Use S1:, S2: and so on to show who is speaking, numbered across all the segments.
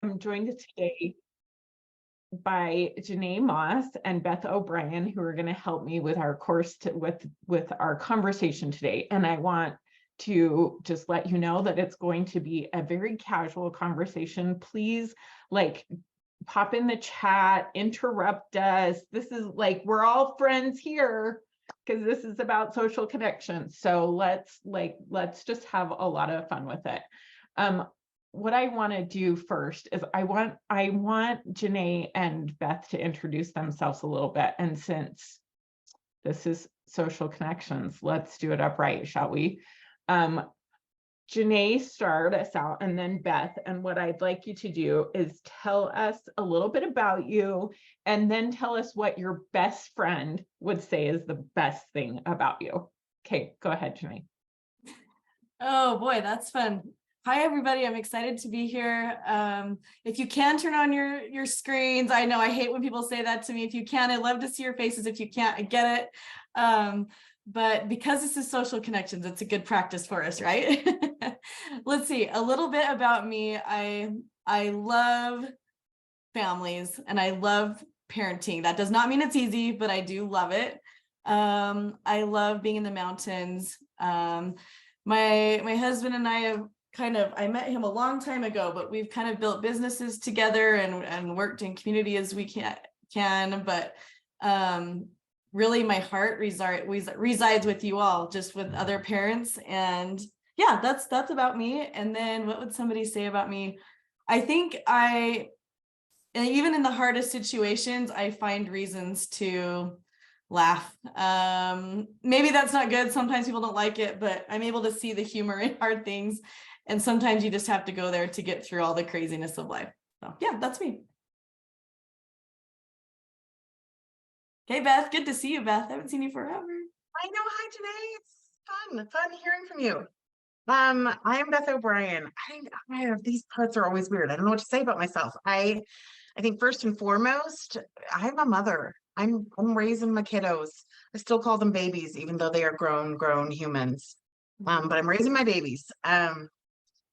S1: I'm joined today by Janae Moss and Beth O'Brien, who are going to help me with our course with our conversation today. And I want to just let you know that it's going to be a very casual conversation. Please, pop in the chat, interrupt us. This is we're all friends here because this is about social connections. So let's just have a lot of fun with it. What I want to do first is I want Janae and Beth to introduce themselves a little bit. And since this is social connections, let's do it upright, shall we? Janae, start us out, and then Beth. And what I'd like you to do is tell us a little bit about you, and then tell us what your best friend would say is the best thing about you. Okay, go ahead, Janae.
S2: Oh boy, that's fun. Hi, everybody. I'm excited to be here. If you can turn on your screens, I know I hate when people say that to me. If you can, I love to see your faces. If you can't, I get it. But because this is social connections, it's a good practice for us, right? Let's see, a little bit about me. I love families and I love parenting. That does not mean it's easy, but I do love it. I love being in the mountains. My husband and I have I met him a long time ago, but we've kind of built businesses together and worked in community as we can. But really my heart resides with you all, just with other parents. And yeah, that's about me. And then what would somebody say about me? I think and even in the hardest situations, I find reasons to laugh. Maybe that's not good. Sometimes people don't like it, but I'm able to see the humor in hard things. And sometimes you just have to go there to get through all the craziness of life. So yeah, that's me. Okay, Beth, good to see you, Beth. I haven't seen you forever.
S3: I know. Hi, Janae. It's fun hearing from you. I am Beth O'Brien. I have these parts are always weird. I don't know what to say about myself. I think first and foremost, I'm a mother. I'm raising my kiddos. I still call them babies, even though they are grown humans. But I'm raising my babies.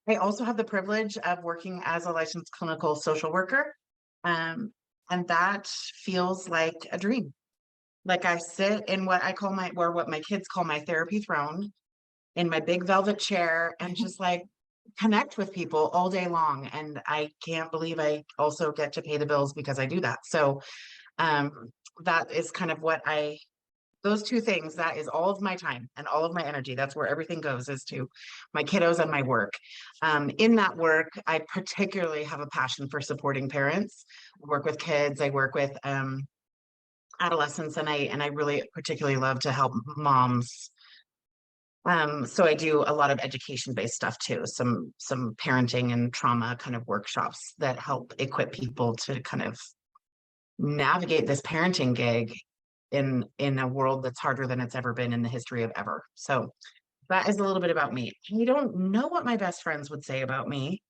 S3: I also have the privilege of working as a licensed clinical social worker. And that feels like a dream. Like I sit in what my kids call my therapy throne, in my big velvet chair, and just connect with people all day long. And I can't believe I also get to pay the bills because I do that. So that is kind of those two things, that is all of my time and all of my energy. That's where everything goes, is to my kiddos and my work. In that work, I particularly have a passion for supporting parents. I work with kids, I work with adolescents, and I really particularly love to help moms. So I do a lot of education-based stuff too, some parenting and trauma kind of workshops that help equip people to kind of navigate this parenting gig in a world that's harder than it's ever been in the history of ever. So that is a little bit about me. You don't know what my best friends would say about me.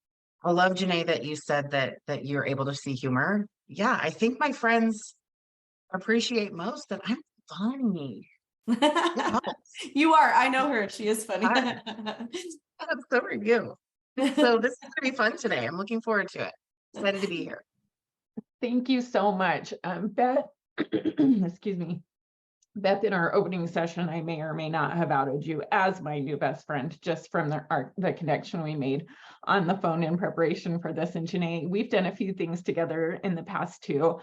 S3: I love, Janae, that you said that you're able to see humor. Yeah, I think my friends appreciate most that I'm funny.
S2: You are. I know her. She is funny.
S3: So are you. So this is going to be fun today. I'm looking forward to it. Excited to be here.
S1: Thank you so much. Beth, excuse me. Beth, in our opening session, I may or may not have outed you as my new best friend, just from the connection we made on the phone in preparation for this. And Janae, we've done a few things together in the past too.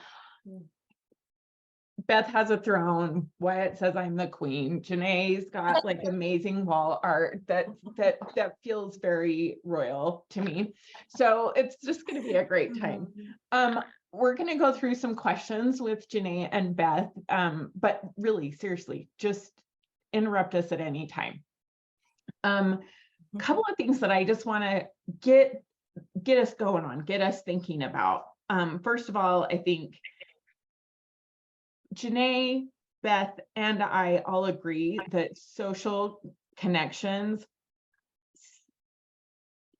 S1: Beth has a throne. Wyatt says I'm the queen. Janae's got amazing wall art that feels very royal to me. So it's just going to be a great time. We're going to go through some questions with Janae and Beth, but really, seriously, just interrupt us at any time. A couple of things that I just want to get us going on, get us thinking about. First of all, I think Janae, Beth, and I all agree that social connections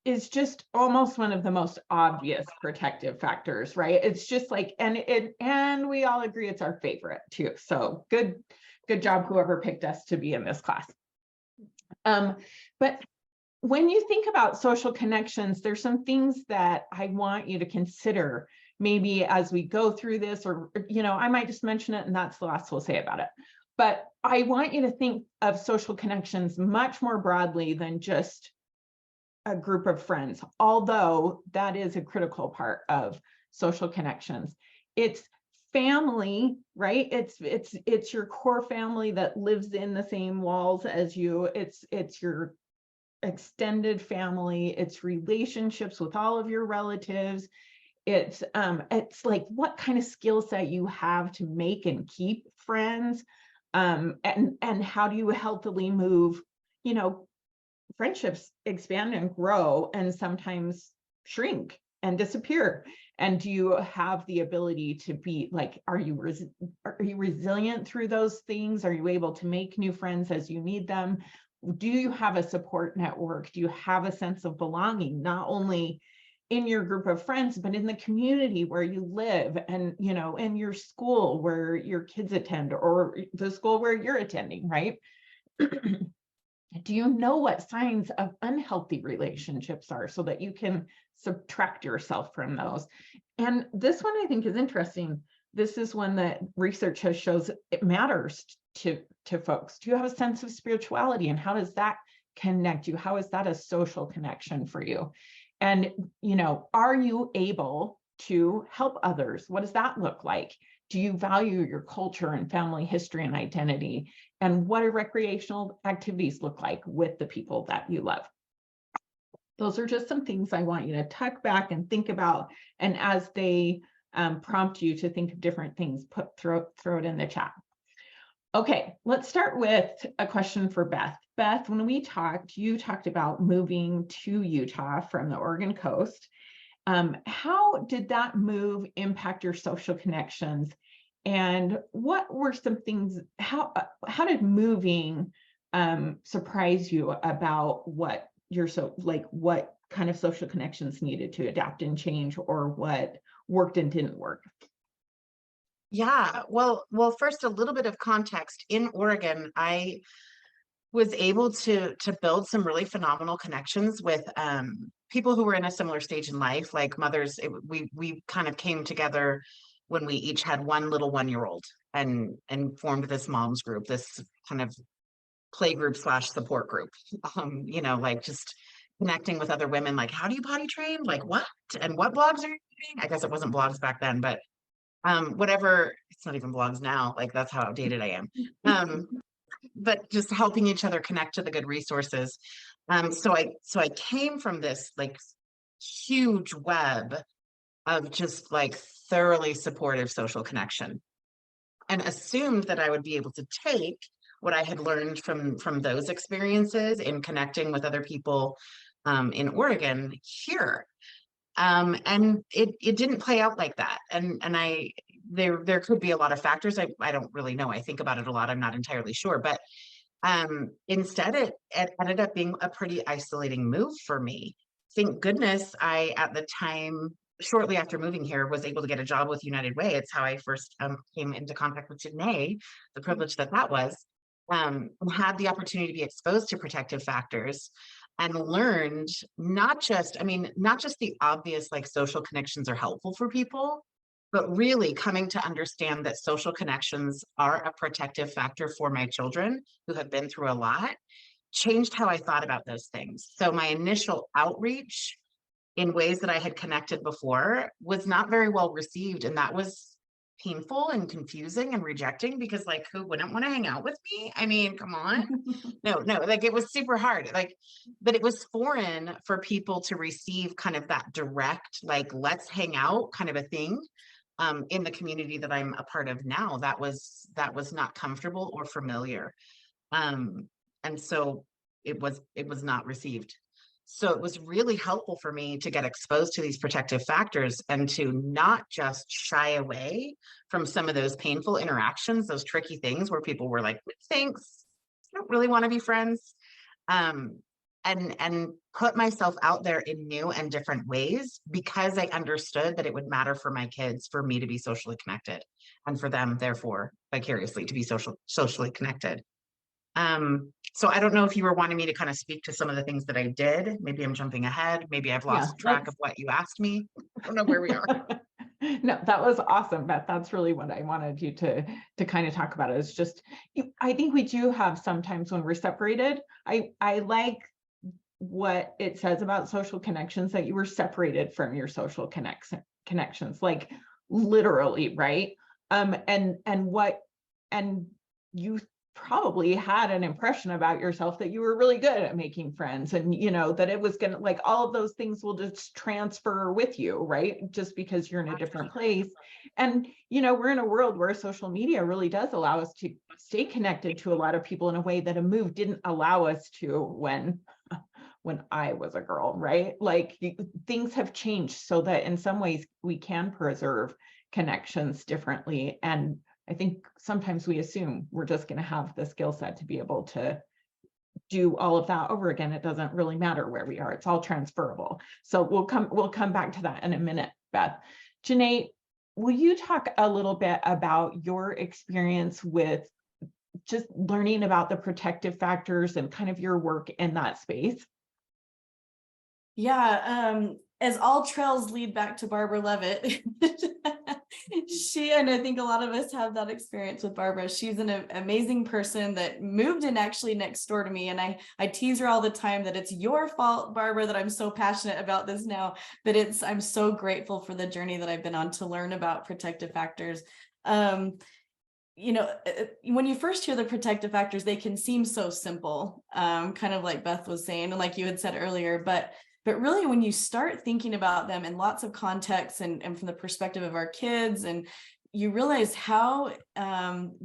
S1: is just almost one of the most obvious protective factors, right? It's just and we all agree it's our favorite too. So good job, whoever picked us to be in this class. But when you think about social connections, there's some things that I want you to consider maybe as we go through this, or, I might just mention it and that's the last we'll say about it. But I want you to think of social connections much more broadly than just a group of friends, although that is a critical part of social connections. It's family, right? It's your core family that lives in the same walls as you. It's your extended family, it's relationships with all of your relatives. It's like what kind of skill set you have to make and keep friends, and how do you healthily move, friendships expand and grow and sometimes shrink and disappear. And do you have the ability to be like, are you resilient through those things? Are you able to make new friends as you need them? Do you have a support network? Do you have a sense of belonging, not only in your group of friends, but in the community where you live, and, in your school where your kids attend, or the school where you're attending, right? Do you know what signs of unhealthy relationships are so that you can subtract yourself from those? And this one I think is interesting. This is one that research has shows it matters to folks. Do you have a sense of spirituality, and how does that connect you? How is that a social connection for you? And, are you able to help others? What does that look like? Do you value your culture and family history and identity? And what do recreational activities look like with the people that you love? Those are just some things I want you to tuck back and think about. And as they prompt you to think of different things, throw it in the chat. Okay, let's start with a question for Beth. Beth, when we talked, you talked about moving to Utah from the Oregon coast. How did that move impact your social connections? And what were some things, how did moving surprise you about what what kind of social connections needed to adapt and change, or what worked and didn't work?
S3: Yeah, well, first, a little bit of context. In Oregon, I was able to build some really phenomenal connections with people who were in a similar stage in life, like mothers. We kind of came together when we each had one little 1-year-old, and formed this moms group, this kind of play group / support group. Like just connecting with other women, like, how do you potty train? Like what? And what blogs are you reading? I guess it wasn't blogs back then, but whatever, it's not even blogs now, like that's how outdated I am. But just helping each other connect to the good resources. So I came from this like huge web of just like thoroughly supportive social connection, and assumed that I would be able to take what I had learned from those experiences in connecting with other people in Oregon here. And it didn't play out like that. And there could be a lot of factors. I don't really know. I think about it a lot. I'm not entirely sure, but instead it ended up being a pretty isolating move for me. Thank goodness I, at the time, shortly after moving here, was able to get a job with United Way. It's how I first came into contact with Janae, the privilege that was, and had the opportunity to be exposed to protective factors, and learned not just the obvious, like social connections are helpful for people, but really coming to understand that social connections are a protective factor for my children who have been through a lot, changed how I thought about those things. So my initial outreach in ways that I had connected before was not very well received. And that was painful and confusing and rejecting, because like, who wouldn't want to hang out with me? I mean, come on. No, like it was super hard. Like, but it was foreign for people to receive kind of that direct, like, let's hang out kind of a thing. In the community that I'm a part of now, that was not comfortable or familiar. And so it was not received. So it was really helpful for me to get exposed to these protective factors, and to not just shy away from some of those painful interactions, those tricky things where people were like, thanks, I don't really want to be friends. And put myself out there in new and different ways, because I understood that it would matter for my kids for me to be socially connected, and for them, therefore, vicariously to be socially connected. So I don't know if you were wanting me to kind of speak to some of the things that I did. Maybe I'm jumping ahead. Maybe I've
S1: Yeah,
S3: lost track of what you asked me. I don't know where we are.
S1: No, that was awesome, Beth. That's really what I wanted you to kind of talk about. Is just, I think we do have sometimes when we're separated. I like what it says about social connections, that you were separated from your social connections, like literally, right? And you probably had an impression about yourself that you were really good at making friends, and that it was gonna, like, all of those things will just transfer with you, right? Just because you're in a different place. And we're in a world where social media really does allow us to stay connected to a lot of people in a way that a move didn't allow us to when I was a girl, right? Like, things have changed so that in some ways we can preserve connections differently. And I think sometimes we assume we're just going to have the skill set to be able to do all of that over again. It doesn't really matter where we are. It's all transferable. So we'll come back to that in a minute, Beth. Janae, will you talk a little bit about your experience with just learning about the protective factors and kind of your work in that space?
S2: Yeah, as all trails lead back to Barbara Levitt, and I think a lot of us have that experience with Barbara. She's an amazing person that moved in actually next door to me. And I tease her all the time that it's your fault, Barbara, that I'm so passionate about this now, but I'm so grateful for the journey that I've been on to learn about protective factors. When you first hear the protective factors, they can seem so simple, kind of like Beth was saying, and like you had said earlier, but really when you start thinking about them in lots of contexts and from the perspective of our kids, and you realize how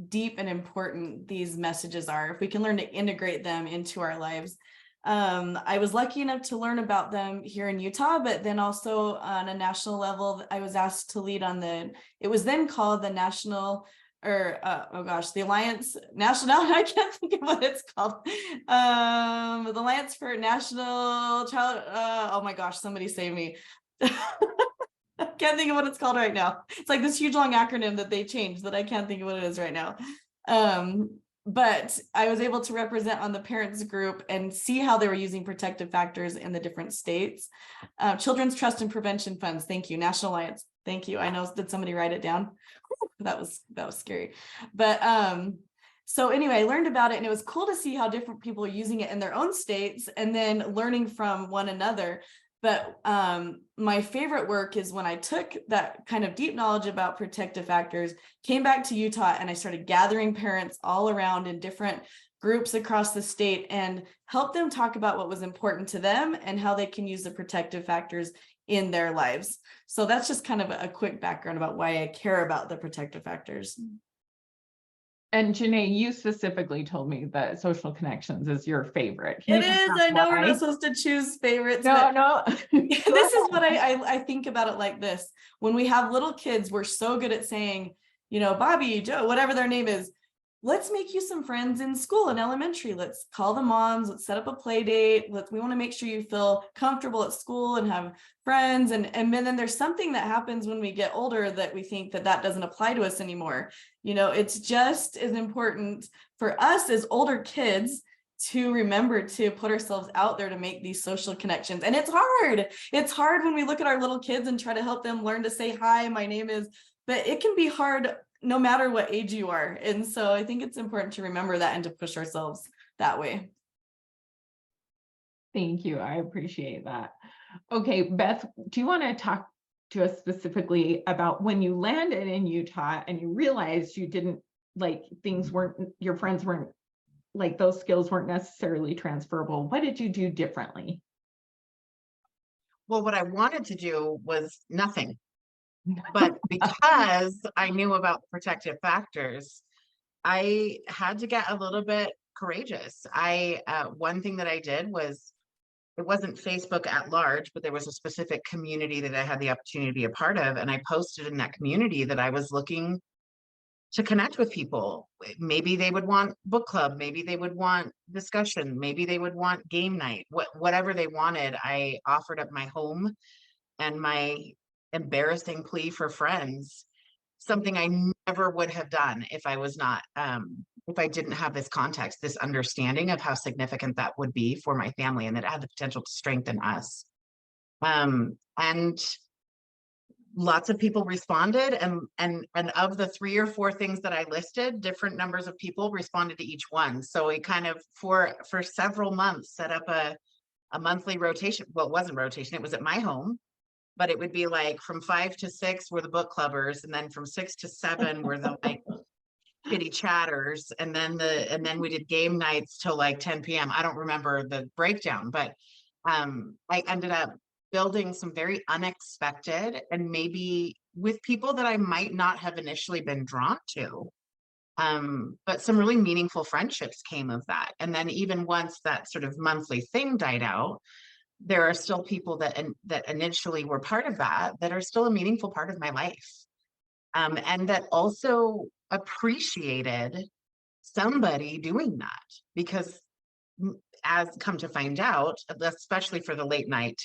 S2: deep and important these messages are if we can learn to integrate them into our lives. I was lucky enough to learn about them here in Utah, but then also on a national level, I was asked to lead on it was then called the National, or the Alliance National, I can't think of what it's called. The Alliance for National Child, oh my gosh, somebody save me. I can't think of what it's called right now. It's like this huge long acronym that they changed that I can't think of what it is right now. But I was able to represent on the parents group and see how they were using protective factors in the different states. Children's Trust and Prevention Funds. Thank you. National Alliance. Thank you. I know, did somebody write it down? Whew, that was scary. But so anyway, I learned about it, and it was cool to see how different people are using it in their own states and then learning from one another. But my favorite work is when I took that kind of deep knowledge about protective factors, came back to Utah, and I started gathering parents all around in different groups across the state and help them talk about what was important to them and how they can use the protective factors in their lives. So that's just kind of a quick background about why I care about the protective factors.
S1: And Janae, you specifically told me that social connections is your favorite.
S2: It is. I know we're not supposed to choose favorites.
S1: No.
S2: This is what I think about it like this. When we have little kids, we're so good at saying, Bobby, Joe, whatever their name is, let's make you some friends in school in elementary. Let's call the moms. Let's set up a play date. We want to make sure you feel comfortable at school and have friends. And then there's something that happens when we get older that we think that doesn't apply to us anymore. It's just as important for us as older kids to remember to put ourselves out there to make these social connections. And it's hard. It's hard when we look at our little kids and try to help them learn to say, hi, my name is, but it can be hard no matter what age you are. And so I think it's important to remember that and to push ourselves that way.
S1: Thank you. I appreciate that. Okay, Beth, do you want to talk to us specifically about when you landed in Utah and you realized you didn't, your friends weren't, those skills weren't necessarily transferable? What did you do differently?
S3: Well, what I wanted to do was nothing. But because I knew about protective factors, I had to get a little bit courageous. One thing that I did was, it wasn't Facebook at large, but there was a specific community that I had the opportunity to be a part of. And I posted in that community that I was looking to connect with people. Maybe they would want book club, maybe they would want discussion, maybe they would want game night, whatever they wanted. I offered up my home and my embarrassing plea for friends, something I ever would have done if I was not, if I didn't have this context, this understanding of how significant that would be for my family, and that it had the potential to strengthen us. And lots of people responded, and of the 3 or 4 things that I listed, different numbers of people responded to each one. So we kind of for several months set up a monthly rotation. Well, it wasn't rotation, it was at my home, but it would be like from 5 to 6 were the book clubbers, and then from 6 to 7 were the like kitty chatters, and then we did game nights till like 10 p.m. I don't remember the breakdown, but I ended up building some very unexpected, and maybe with people that I might not have initially been drawn to. But some really meaningful friendships came of that. And then even once that sort of monthly thing died out, there are still people that initially were part of that are still a meaningful part of my life. And that also appreciated somebody doing that, because as come to find out, especially for the late night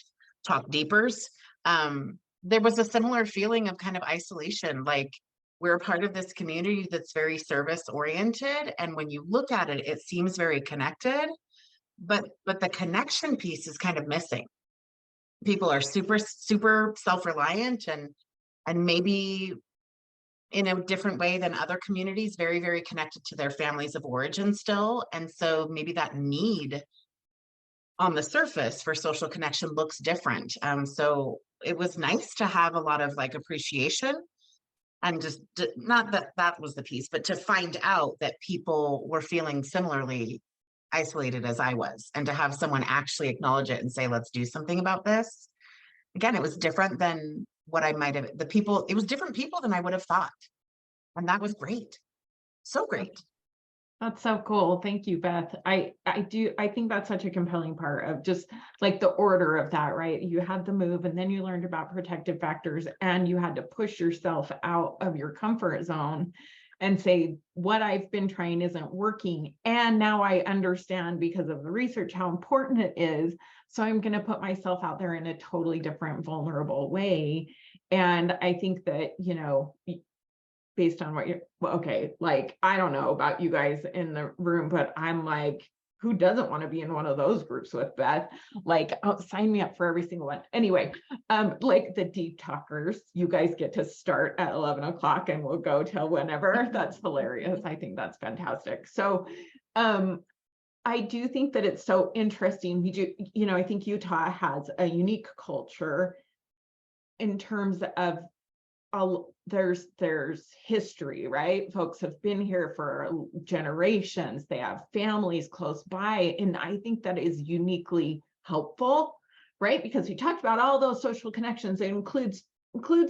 S3: talk deepers, there was a similar feeling of kind of isolation. Like, we're a part of this community that's very service oriented, and when you look at it, it seems very connected, but the connection piece is kind of missing. People are super self-reliant, and maybe in a different way than other communities, very, very connected to their families of origin still. And so maybe that need on the surface for social connection looks different. So it was nice to have a lot of like appreciation, and just not that that was the piece, but to find out that people were feeling similarly isolated as I was, and to have someone actually acknowledge it and say, let's do something about this. Again, it was different than what I might have, it was different people than I would have thought. And that was great. So great.
S1: That's so cool. Thank you, Beth. I think that's such a compelling part of just like the order of that, right? You had the move, and then you learned about protective factors, and you had to push yourself out of your comfort zone and say, what I've been trying isn't working. And now I understand because of the research how important it is. So I'm going to put myself out there in a totally different, vulnerable way. And I think that, you know, based on what you're, well, okay, like, I don't know about you guys in the room, but I'm like, who doesn't want to be in one of those groups with Beth? Like, oh, sign me up for every single one. Anyway, like the deep talkers, you guys get to start at 11 o'clock and we'll go till whenever. That's hilarious. I think that's fantastic. So I do think that it's so interesting. We do, you know, I think Utah has a unique culture in terms of there's history, right? Folks have been here for generations. They have families close by. And I think that is uniquely helpful, right? Because we talked about all those social connections. It includes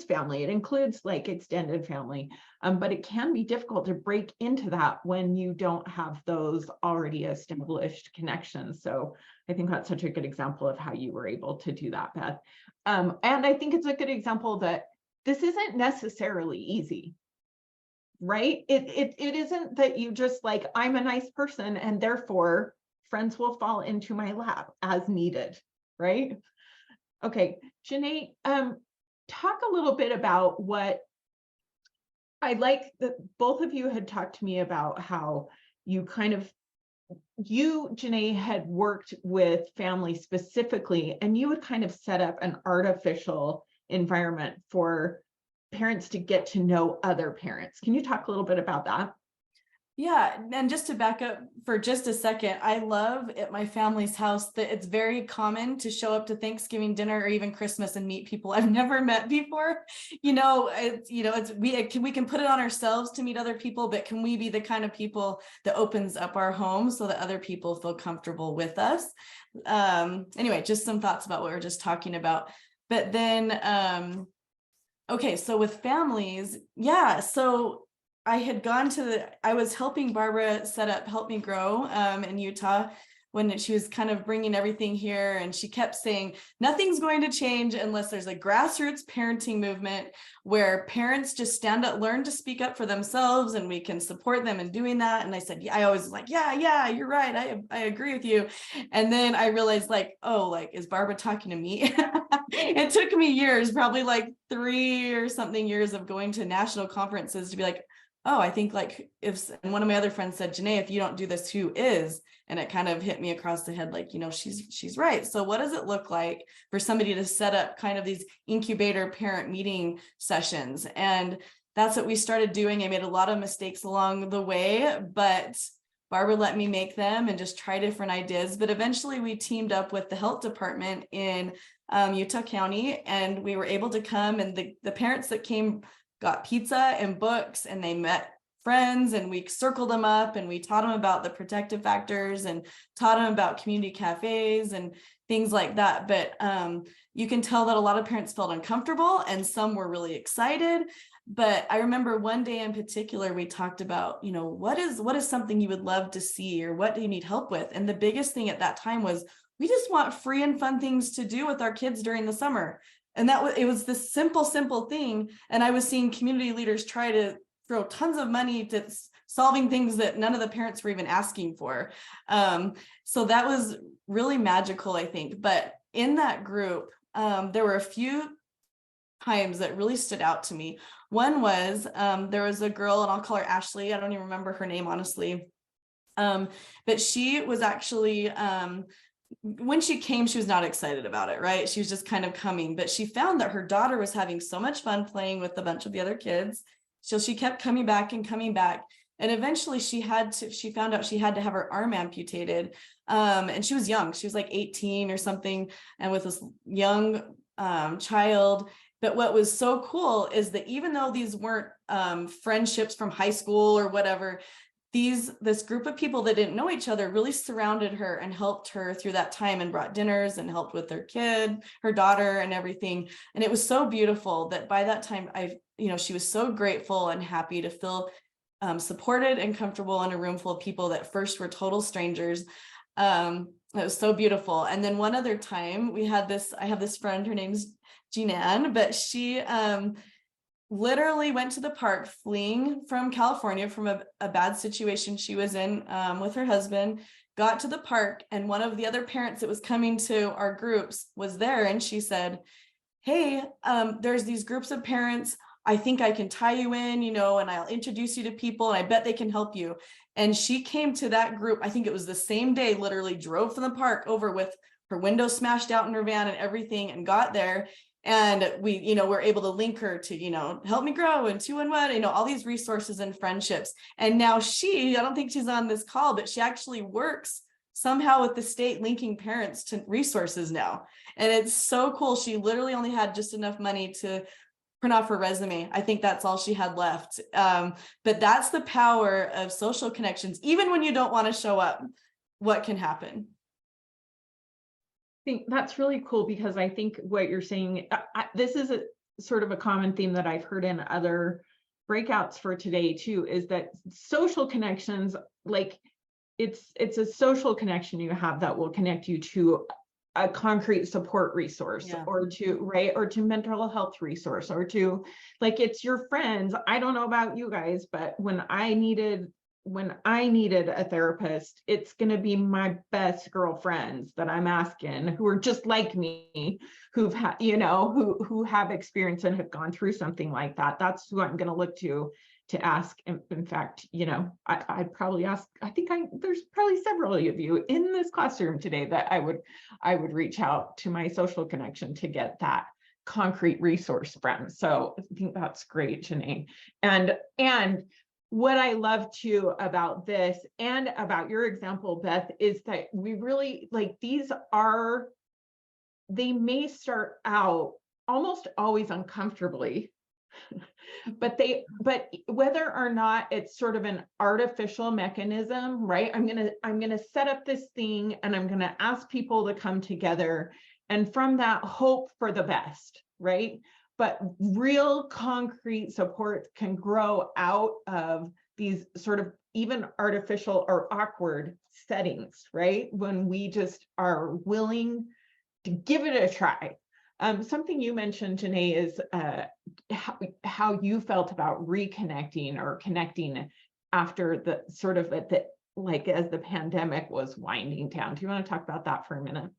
S1: family. It includes like extended family. But it can be difficult to break into that when you don't have those already established connections. So I think that's such a good example of how you were able to do that, Beth. And I think it's a good example that this isn't necessarily easy, right? It isn't that you just like, I'm a nice person and therefore friends will fall into my lap as needed, right? Okay, Janae, talk a little bit about what I like that both of you had talked to me about how you kind of, you, Janae, had worked with families specifically, and you would kind of set up an artificial environment for parents to get to know other parents. Can you talk a little bit about that?
S2: Yeah, and just to back up for just a second, I love at my family's house that it's very common to show up to Thanksgiving dinner or even Christmas and meet people I've never met before. We can put it on ourselves to meet other people, but can we be the kind of people that opens up our home so that other people feel comfortable with us? Anyway, just some thoughts about what we were just talking about. But then, okay, so with families, yeah, so I had gone I was helping Barbara set up Help Me Grow in Utah when she was kind of bringing everything here. And she kept saying, nothing's going to change unless there's a grassroots parenting movement where parents just stand up, learn to speak up for themselves, and we can support them in doing that. And I said, yeah, I always was like, yeah, you're right. I agree with you. And then I realized like, oh, like, is Barbara talking to me? It took me years, probably like 3 or something years of going to national conferences to be like, oh, I think like and one of my other friends said, Janae, if you don't do this, who is? And it kind of hit me across the head, like, she's right. So what does it look like for somebody to set up kind of these incubator parent meeting sessions? And that's what we started doing. I made a lot of mistakes along the way, but Barbara let me make them and just try different ideas. But eventually we teamed up with the health department in Utah County, and we were able to come, and the parents that came got pizza and books, and they met friends, and we circled them up, and we taught them about the protective factors and taught them about community cafes and things like that. But you can tell that a lot of parents felt uncomfortable and some were really excited. But I remember one day in particular, we talked about, what is something you would love to see, or what do you need help with? And the biggest thing at that time was, we just want free and fun things to do with our kids during the summer. And it was this simple thing. And I was seeing community leaders try to throw tons of money to solving things that none of the parents were even asking for. So that was really magical, I think. But in that group, there were a few times that really stood out to me. One was there was a girl, and I'll call her Ashley. I don't even remember her name, honestly. But she was actually, when she came, she was not excited about it, right? She was just kind of coming, but she found that her daughter was having so much fun playing with a bunch of the other kids. So she kept coming back. And eventually she found out she had to have her arm amputated. And she was young. She was like 18 or something. And with this young child. But what was so cool is that even though these weren't friendships from high school or whatever, this group of people that didn't know each other really surrounded her and helped her through that time, and brought dinners and helped with her daughter and everything. And it was so beautiful that by that time, she was so grateful and happy to feel supported and comfortable in a room full of people that first were total strangers. It was so beautiful. And then one other time I have this friend, her name's Jeananne, but she literally went to the park fleeing from California from a bad situation she was in with her husband, got to the park, and one of the other parents that was coming to our groups was there. And she said, hey, there's these groups of parents. I think I can tie you in, and I'll introduce you to people, and I bet they can help you. And she came to that group. I think it was the same day, literally drove from the park over with her window smashed out in her van and everything, and got there. And we, were able to link her to, Help Me Grow and 2-in-1, all these resources and friendships. And now I don't think she's on this call, but she actually works somehow with the state linking parents to resources now. And it's so cool. She literally only had just enough money to print off her resume. I think that's all she had left. But that's the power of social connections. Even when you don't want to show up, what can happen?
S1: I think that's really cool, because I think what you're saying, this is a sort of a common theme that I've heard in other breakouts for today too, is that social connections, like it's a social connection you have that will connect you to a concrete support resource, or to mental health resource, or to, like, it's your friends. I don't know about you guys, but when I needed a therapist, it's going to be my best girlfriends that I'm asking, who are just like me, who've had, who have experience and have gone through something like that. That's who I'm going to look to ask. In fact, I'd probably ask, there's probably several of you in this classroom today that I would reach out to my social connection to get that concrete resource from. So I think that's great, Janae. And what I love too about this and about your example, Beth, is that we really, like, they may start out almost always uncomfortably, but whether or not it's sort of an artificial mechanism, right? I'm gonna set up this thing, and I'm gonna ask people to come together, and from that hope for the best, right? But real concrete support can grow out of these sort of even artificial or awkward settings, right? When we just are willing to give it a try. Something you mentioned, Janae, is how you felt about reconnecting or connecting after the sort of as the pandemic was winding down. Do you want to talk about that for a minute?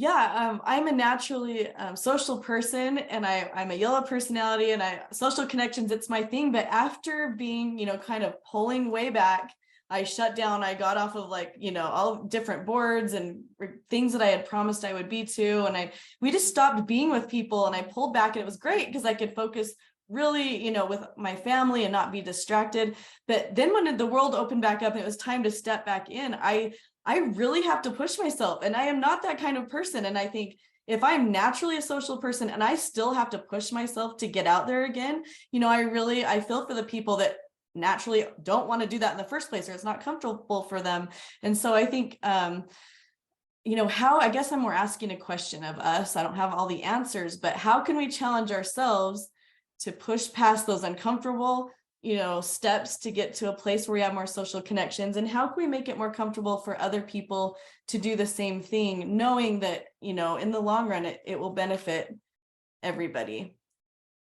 S2: Yeah, I'm a naturally social person, and I'm a yellow personality, and social connections, it's my thing. But after being, kind of pulling way back, I shut down. I got off of all different boards and things that I had promised I would be to, and we just stopped being with people, and I pulled back, and it was great because I could focus really, with my family and not be distracted. But then when the world opened back up and it was time to step back in, I really have to push myself, and I am not that kind of person. And I think if I'm naturally a social person and I still have to push myself to get out there again, I feel for the people that naturally don't want to do that in the first place, or it's not comfortable for them. And so I think, I guess I'm more asking a question of us. I don't have all the answers, but how can we challenge ourselves to push past those uncomfortable steps to get to a place where we have more social connections? And how can we make it more comfortable for other people to do the same thing, knowing that, in the long run, it will benefit everybody?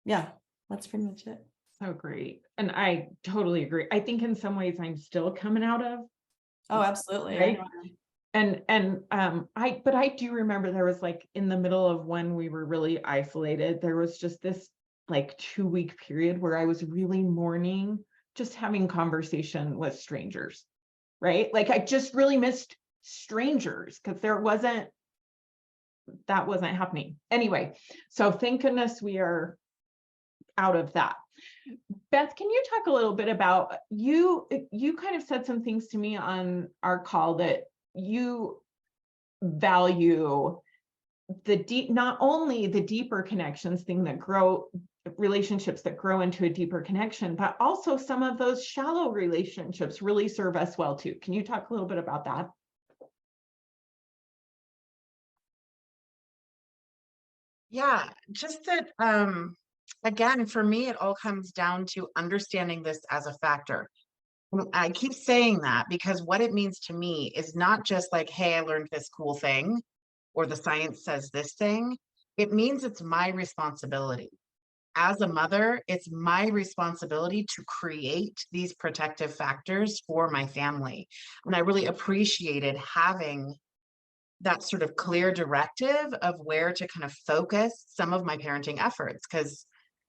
S2: Yeah, that's pretty much it.
S1: So great. And I totally agree. I think in some ways I'm still coming out of.
S2: Oh, absolutely.
S1: Right? But I do remember there was in the middle of when we were really isolated, there was just this 2-week period where I was really mourning just having conversation with strangers, right? I just really missed strangers because that wasn't happening. Anyway, so thank goodness we are out of that. Beth, can you talk a little bit about, you kind of said some things to me on our call that you value not only the deeper connections relationships that grow into a deeper connection, but also some of those shallow relationships really serve us well too. Can you talk a little bit about that?
S3: Yeah, just that, again, for me, it all comes down to understanding this as a factor. I keep saying that because what it means to me is not just hey, I learned this cool thing, or the science says this thing. It means it's my responsibility. As a mother, it's my responsibility to create these protective factors for my family. And I really appreciated having that sort of clear directive of where to kind of focus some of my parenting efforts, because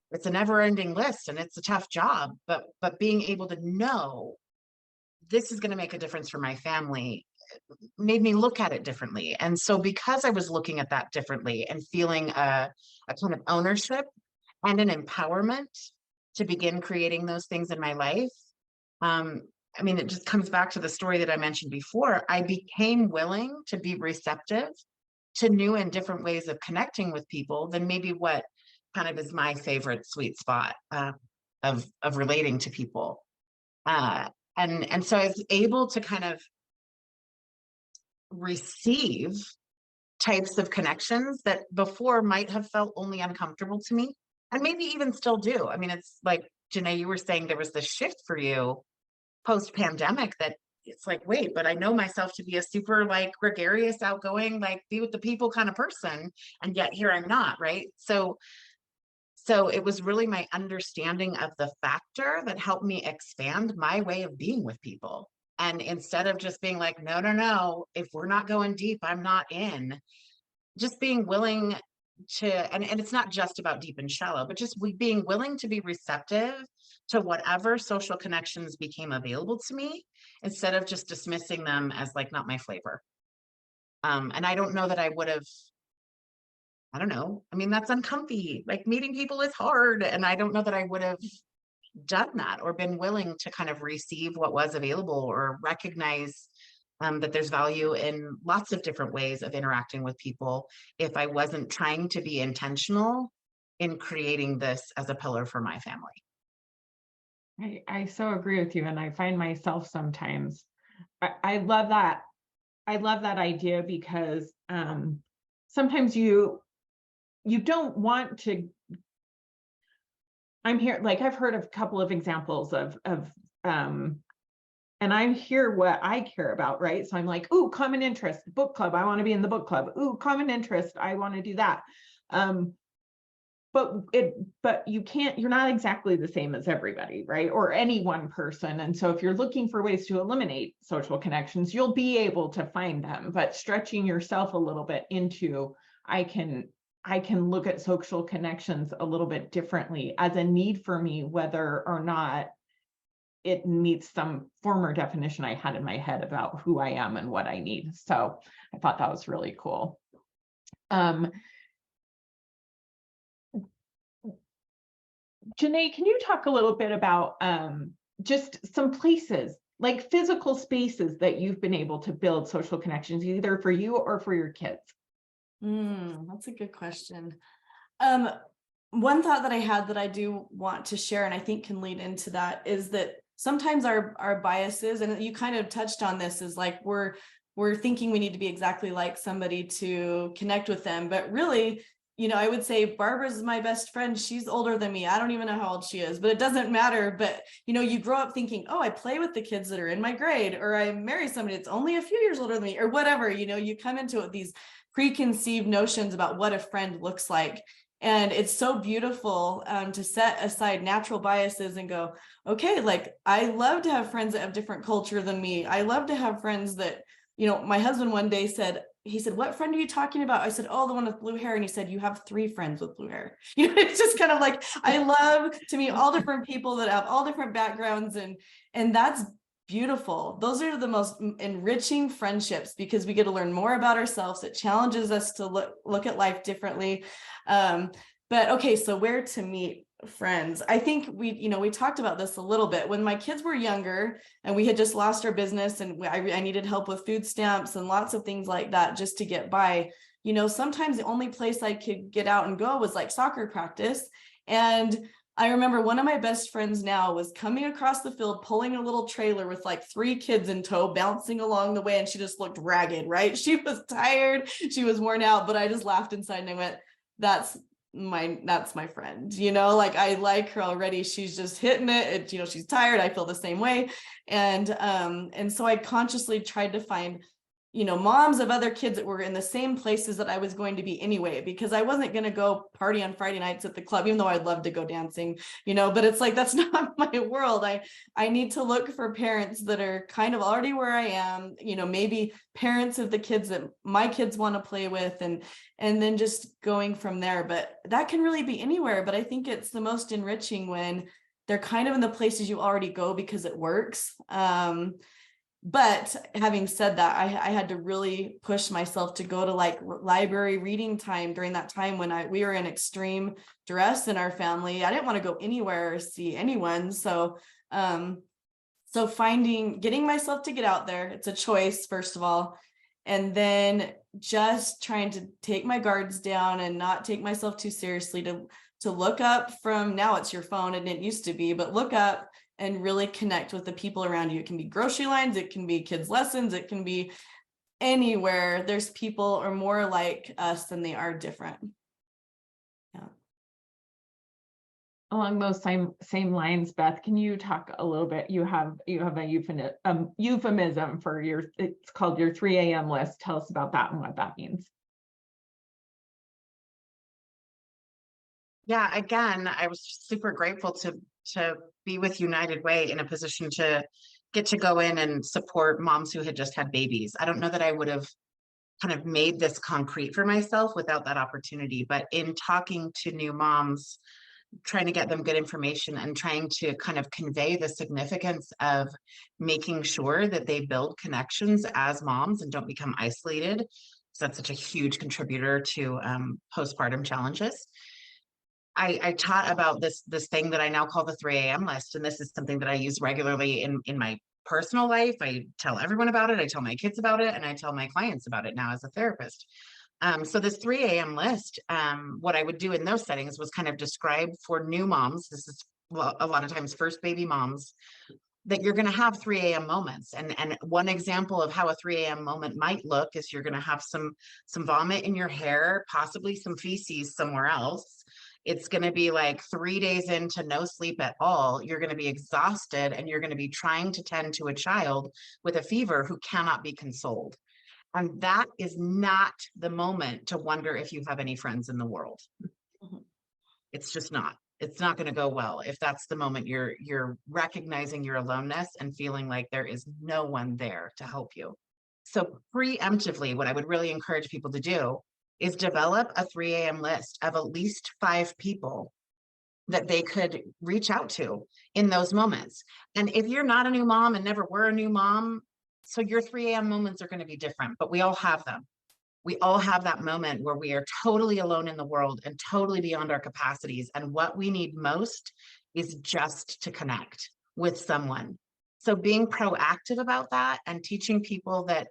S3: it's a never-ending list and it's a tough job, but being able to know this is going to make a difference for my family made me look at it differently. And so because I was looking at that differently and feeling a kind of ownership and an empowerment to begin creating those things in my life, it just comes back to the story that I mentioned before. I became willing to be receptive to new and different ways of connecting with people than maybe what kind of is my favorite sweet spot of relating to people. And so I was able to kind of receive types of connections that before might have felt only uncomfortable to me, and maybe even still do. It's like, Janae, you were saying there was this shift for you post-pandemic that it's wait, but I know myself to be a super gregarious, outgoing, be with the people kind of person, and yet here I'm not, right? So it was really my understanding of the factor that helped me expand my way of being with people. And instead of just being no, if we're not going deep, I'm not in, just being willing to, and it's not just about deep and shallow, but just being willing to be receptive to whatever social connections became available to me, instead of just dismissing them as not my flavor. And I don't know that I would have, I don't know. That's uncomfy. Meeting people is hard. And I don't know that I would have done that or been willing to kind of receive what was available, or recognize that there's value in lots of different ways of interacting with people, if I wasn't trying to be intentional in creating this as a pillar for my family.
S1: I so agree with you. And I find myself sometimes, I love that. I love that idea because sometimes you don't want to. I'm here, I've heard of a couple of examples of and I hear what I care about, right? So I'm ooh, common interest, book club. I want to be in the book club. Ooh, common interest. I want to do that. but you're not exactly the same as everybody, right? Or any one person. And so if you're looking for ways to eliminate social connections, you'll be able to find them, but stretching yourself a little bit into, I can look at social connections a little bit differently as a need for me, whether or not it meets some former definition I had in my head about who I am and what I need. So I thought that was really cool. Janae, can you talk a little bit about just some places, like physical spaces that you've been able to build social connections, either for you or for your kids?
S2: That's a good question. One thought that I had that I do want to share, and I think can lead into that, is that sometimes our biases, and you kind of touched on this, is like we're thinking we need to be exactly like somebody to connect with them. But really, I would say Barbara's my best friend. She's older than me. I don't even know how old she is, but it doesn't matter. But, you grow up thinking, oh, I play with the kids that are in my grade, or I marry somebody that's only a few years older than me, or whatever. You come into these preconceived notions about what a friend looks like. And it's so beautiful to set aside natural biases and go, okay, like I love to have friends that have different culture than me. I love to have friends that, my husband one day said, what friend are you talking about? I said, oh, the one with blue hair. And he said, you have 3 friends with blue hair. It's just kind of like, I love to meet all different people that have all different backgrounds. And that's beautiful. Those are the most enriching friendships, because we get to learn more about ourselves. It challenges us to look at life differently. But okay, so where to meet friends? I think we talked about this a little bit. When my kids were younger and we had just lost our business, and I needed help with food stamps and lots of things like that just to get by, sometimes the only place I could get out and go was like soccer practice. And I remember one of my best friends now was coming across the field, pulling a little trailer with like 3 kids in tow, bouncing along the way. And she just looked ragged, right? She was tired. She was worn out, but I just laughed inside and I went, that's my friend, like I like her already. She's just hitting it. She's tired. I feel the same way. And so I consciously tried to find, moms of other kids that were in the same places that I was going to be anyway, because I wasn't going to go party on Friday nights at the club, even though I'd love to go dancing, but it's like, that's not my world. I need to look for parents that are kind of already where I am, maybe parents of the kids that my kids want to play with, and then just going from there. But that can really be anywhere. But I think it's the most enriching when they're kind of in the places you already go because it works. But having said that, I had to really push myself to go to like library reading time during that time when we were in extreme duress in our family. I didn't want to go anywhere or see anyone. So getting myself to get out there, it's a choice, first of all. And then just trying to take my guards down and not take myself too seriously, to look up from, now it's your phone and it used to be, but look up and really connect with the people around you. It can be grocery lines, it can be kids' lessons, it can be anywhere. There's people are more like us than they are different. Yeah.
S1: Along those same lines, Beth, can you talk a little bit? You have a euphemism for it's called your 3 a.m. list. Tell us about that and what that means.
S3: Yeah, again, I was super grateful to be with United Way in a position to get to go in and support moms who had just had babies. I don't know that I would have kind of made this concrete for myself without that opportunity, but in talking to new moms, trying to get them good information and trying to kind of convey the significance of making sure that they build connections as moms and don't become isolated. So that's such a huge contributor to postpartum challenges. I taught about this thing that I now call the 3 a.m. list. And this is something that I use regularly in my personal life. I tell everyone about it. I tell my kids about it, and I tell my clients about it now as a therapist. So this 3 a.m. list, what I would do in those settings was kind of describe for new moms, this is a lot of times first baby moms, that you're going to have 3 a.m. moments. And one example of how a 3 a.m. moment might look is you're going to have some vomit in your hair, possibly some feces somewhere else. It's going to be like 3 days into no sleep at all. You're going to be exhausted, and you're going to be trying to tend to a child with a fever who cannot be consoled. And that is not the moment to wonder if you have any friends in the world. It's just not. It's not going to go well if that's the moment you're recognizing your aloneness and feeling like there is no one there to help you. So preemptively, what I would really encourage people to do is develop a 3 a.m. list of at least 5 people that they could reach out to in those moments. And if you're not a new mom and never were a new mom, so your 3 a.m. moments are going to be different, but we all have them. We all have that moment where we are totally alone in the world and totally beyond our capacities. And what we need most is just to connect with someone. So being proactive about that and teaching people that,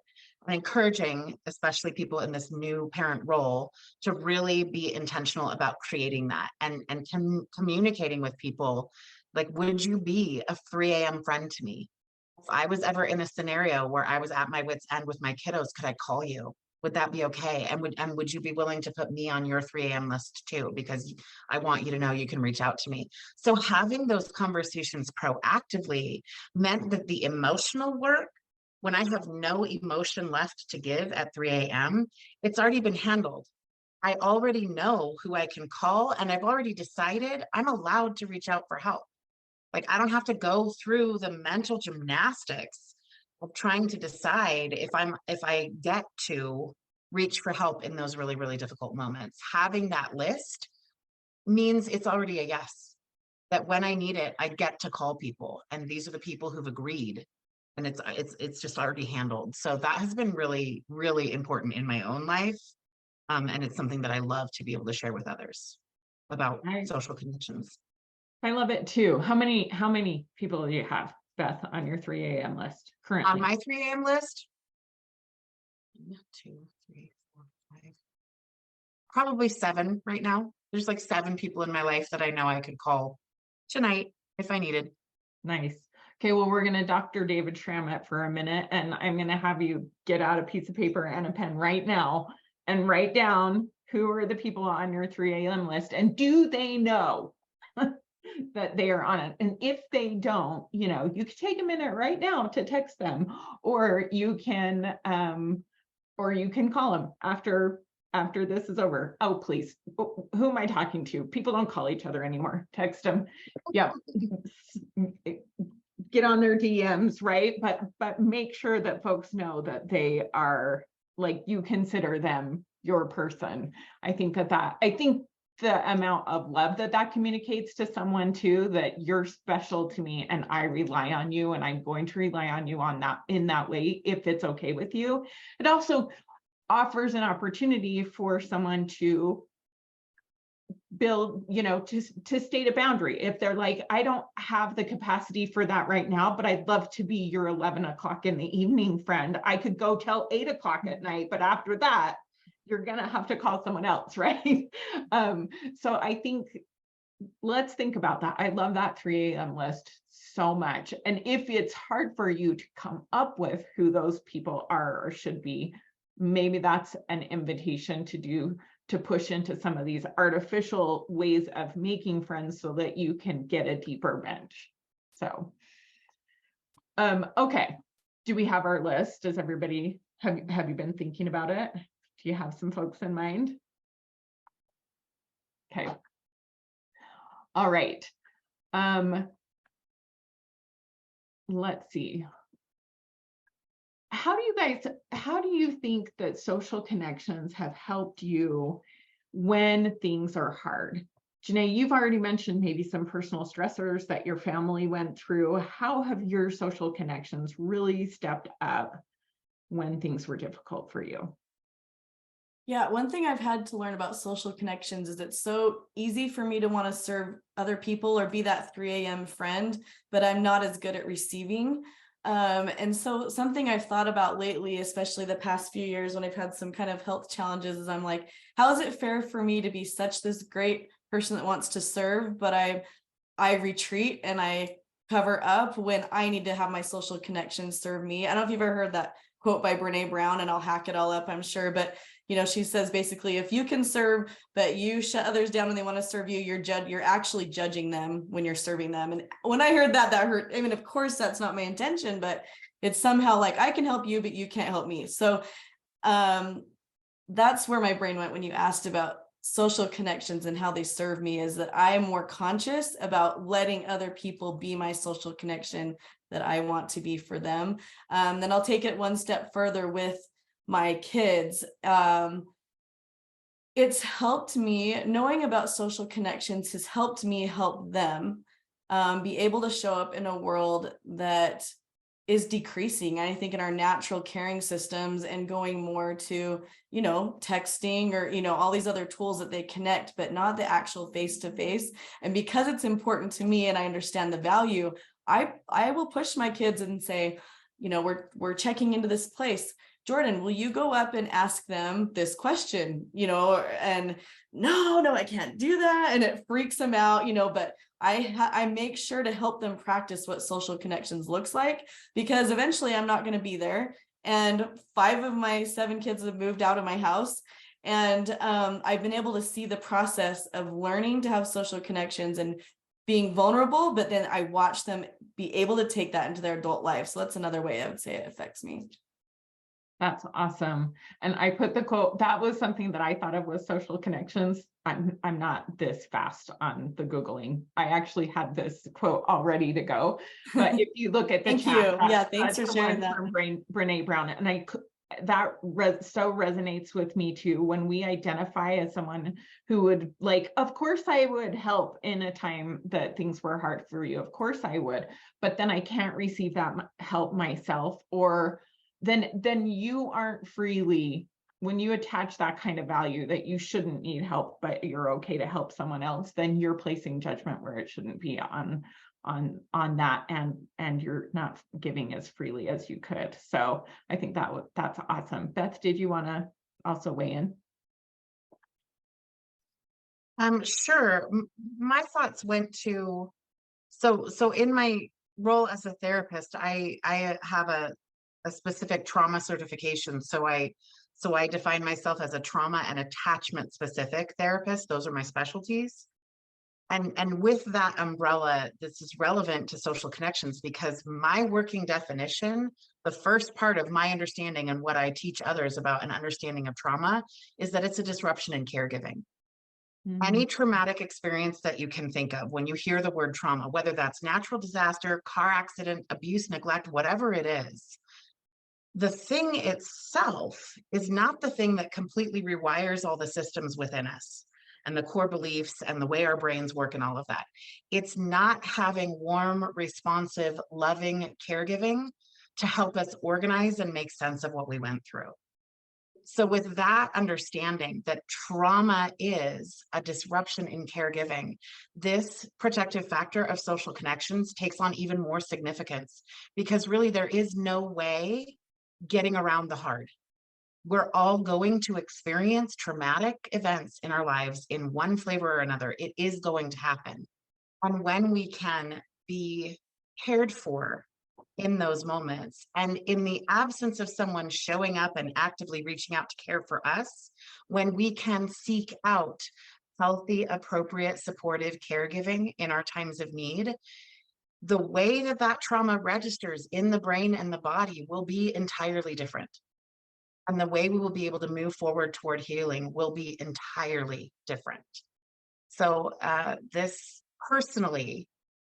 S3: and encouraging, especially people in this new parent role, to really be intentional about creating that and communicating with people. Like, would you be a 3 a.m. friend to me? If I was ever in a scenario where I was at my wit's end with my kiddos, could I call you? Would that be okay? And would you be willing to put me on your 3 a.m. list too? Because I want you to know you can reach out to me. So having those conversations proactively meant that the emotional work, when I have no emotion left to give at 3 a.m., it's already been handled. I already know who I can call, and I've already decided I'm allowed to reach out for help. Like, I don't have to go through the mental gymnastics of trying to decide if I get to reach for help in those really, really difficult moments. Having that list means it's already a yes, that when I need it, I get to call people, and these are the people who've agreed, and it's just already handled. So that has been really, really important in my own life. And it's something that I love to be able to share with others about social connections.
S1: I love it too. How many people do you have, Beth, on your 3 a.m. list currently?
S3: On my 3 a.m. list, 1, 2, 3, 4, 5, probably 7 right now. There's like 7 people in my life that I know I could call tonight if I needed.
S1: Nice. Okay, well, we're going to Dr. David Schramm it for a minute, and I'm going to have you get out a piece of paper and a pen right now and write down who are the people on your 3 a.m. list, and do they know that they are on it? And if they don't, you know, you could take a minute right now to text them, or you can call them after this is over. Oh, please, who am I talking to? People don't call each other anymore. Text them. Yep. Get on their DMs, right? But make sure that folks know that they are, like, you consider them your person. I think the amount of love that communicates to someone too, that you're special to me and I rely on you, and I'm going to rely on you on that in that way, if it's okay with you. It also offers an opportunity for someone to build, you know, to state a boundary. If they're like, I don't have the capacity for that right now, but I'd love to be your 11 o'clock in the evening friend. I could go till 8 o'clock at night, but after that, you're gonna have to call someone else, right? So I think, let's think about that. I love that 3 a.m. list so much. And if it's hard for you to come up with who those people are or should be, maybe that's an invitation to push into some of these artificial ways of making friends so that you can get a deeper bench. So, okay. Do we have our list? Does everybody, have you been thinking about it? Do you have some folks in mind? Okay. All right. Let's see. How do you think that social connections have helped you when things are hard? Janae, you've already mentioned maybe some personal stressors that your family went through. How have your social connections really stepped up when things were difficult for you?
S2: Yeah, one thing I've had to learn about social connections is it's so easy for me to want to serve other people or be that 3 a.m. friend, but I'm not as good at receiving. And so something I've thought about lately, especially the past few years when I've had some kind of health challenges, is I'm like, how is it fair for me to be such this great person that wants to serve, but I retreat and I cover up when I need to have my social connections serve me? I don't know if you've ever heard that quote by Brene Brown, and I'll hack it all up, I'm sure, but you know, she says basically, if you can serve, but you shut others down when they want to serve you, you're actually judging them when you're serving them. And when I heard that hurt. I mean, of course, that's not my intention, but it's somehow like, I can help you, but you can't help me. So that's where my brain went when you asked about social connections and how they serve me is that I am more conscious about letting other people be my social connection that I want to be for them. Then I'll take it one step further with my kids. It's helped me, knowing about social connections has helped me help them be able to show up in a world that is decreasing. I think in our natural caring systems and going more to, texting or, all these other tools that they connect, but not the actual face-to-face. And because it's important to me and I understand the value, I will push my kids and say, we're checking into this place. Jordan, will you go up and ask them this question? And no, I can't do that. And it freaks them out, but I make sure to help them practice what social connections looks like, because eventually I'm not going to be there. And 5 of my 7 kids have moved out of my house. And I've been able to see the process of learning to have social connections and being vulnerable, but then I watch them be able to take that into their adult life. So that's another way I would say it affects me.
S1: That's awesome. And I put the quote, that was something that I thought of was social connections. I'm not this fast on the Googling. I actually had this quote all ready to go. But if you look at the
S2: Thank
S1: chat,
S2: you. Yeah, thanks for sharing that.
S1: From Brene Brown, and so resonates with me too. When we identify as someone who would of course I would help in a time that things were hard for you. Of course I would, but then I can't receive that help myself, or then you aren't freely, when you attach that kind of value that you shouldn't need help, but you're okay to help someone else, then you're placing judgment where it shouldn't be on that, and you're not giving as freely as you could. So I think that's awesome. Beth, did you want to also weigh in?
S3: Sure. My thoughts went to, so in my role as a therapist, I have a specific trauma certification. So I define myself as a trauma and attachment specific therapist. Those are my specialties. And with that umbrella, this is relevant to social connections, because my working definition, the first part of my understanding and what I teach others about an understanding of trauma, is that it's a disruption in caregiving.
S1: Mm-hmm.
S3: Any traumatic experience that you can think of when you hear the word trauma, whether that's natural disaster, car accident, abuse, neglect, whatever it is, the thing itself is not the thing that completely rewires all the systems within us and the core beliefs and the way our brains work and all of that. It's not having warm, responsive, loving caregiving to help us organize and make sense of what we went through. So with that understanding that trauma is a disruption in caregiving, this protective factor of social connections takes on even more significance, because really there is no way getting around the hard. We're all going to experience traumatic events in our lives in one flavor or another. It is going to happen. And when we can be cared for in those moments, and in the absence of someone showing up and actively reaching out to care for us, when we can seek out healthy, appropriate, supportive caregiving in our times of need, the way that trauma registers in the brain and the body will be entirely different. And the way we will be able to move forward toward healing will be entirely different. So this personally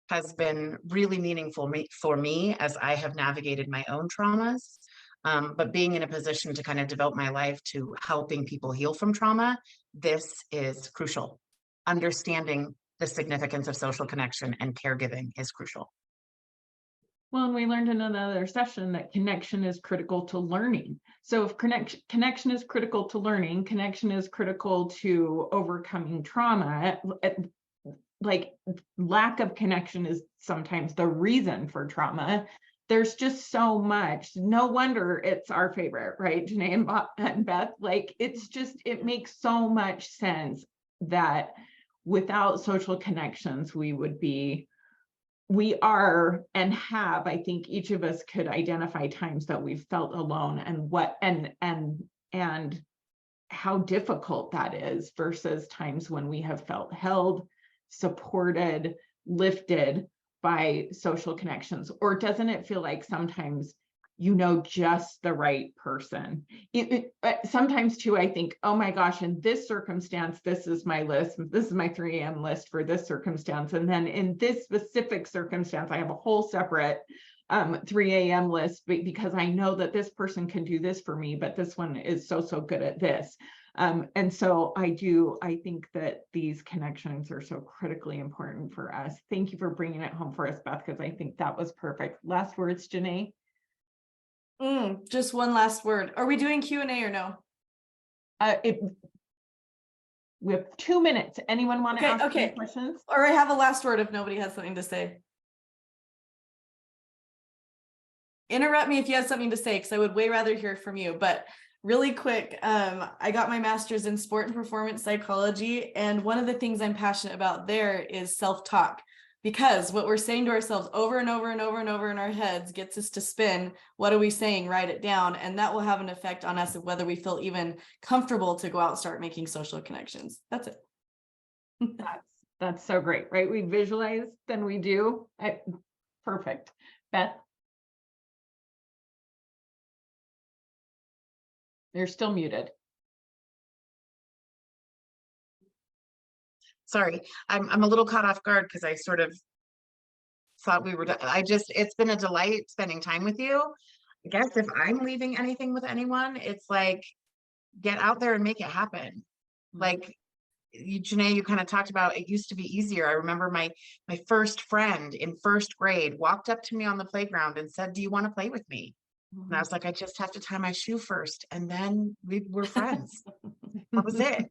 S3: has been really meaningful for me as I have navigated my own traumas. But being in a position to kind of devote my life to helping people heal from trauma, this is crucial. Understanding the significance of social connection and caregiving is crucial.
S1: Well, and we learned in another session that connection is critical to learning. So if connection is critical to learning, connection is critical to overcoming trauma. Lack of connection is sometimes the reason for trauma. There's just so much. No wonder it's our favorite, right, Janae and Beth? It makes so much sense that without social connections, we are and have, I think each of us could identify times that we've felt alone, and how difficult that is versus times when we have felt held, supported, lifted by social connections. Or doesn't it feel like sometimes you know just the right person. Sometimes too, I think, oh my gosh, in this circumstance, this is my list. This is my 3 a.m. list for this circumstance. And then in this specific circumstance, I have a whole separate 3 a.m. list because I know that this person can do this for me, but this one is so good at this. And so I think that these connections are so critically important for us. Thank you for bringing it home for us, Beth, because I think that was perfect. Last words, Janae?
S2: Just one last word. Are we doing Q&A or no?
S1: We have 2 minutes. Anyone want to ask any questions?
S2: Or I have a last word if nobody has something to say. Interrupt me if you have something to say, because I would way rather hear from you. But really quick, I got my master's in sport and performance psychology. And one of the things I'm passionate about there is self-talk. Because what we're saying to ourselves over and over and over and over in our heads gets us to spin. What are we saying? Write it down. And that will have an effect on us of whether we feel even comfortable to go out and start making social connections. That's it.
S1: That's so great, right? We visualize, then we do. Perfect. Beth? You're still muted.
S3: Sorry, I'm a little caught off guard because I sort of thought we were done. It's been a delight spending time with you. I guess if I'm leaving anything with anyone, it's like, get out there and make it happen. Like Janae, you kind of talked about, it used to be easier. I remember my first friend in first grade walked up to me on the playground and said, "Do you want to play with me?" And I was like, "I just have to tie my shoe first." And then we were friends. That was it.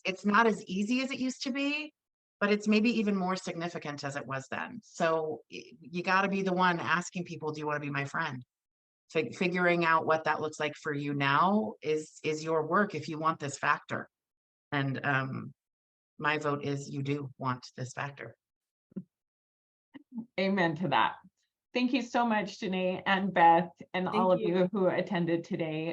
S3: It's not as easy as it used to be, but it's maybe even more significant as it was then. So you got to be the one asking people, "Do you want to be my friend?" Figuring out what that looks like for you now is your work if you want this factor. And my vote is you do want this factor.
S1: Amen to that. Thank you so much, Janae and Beth, and all of you who attended today.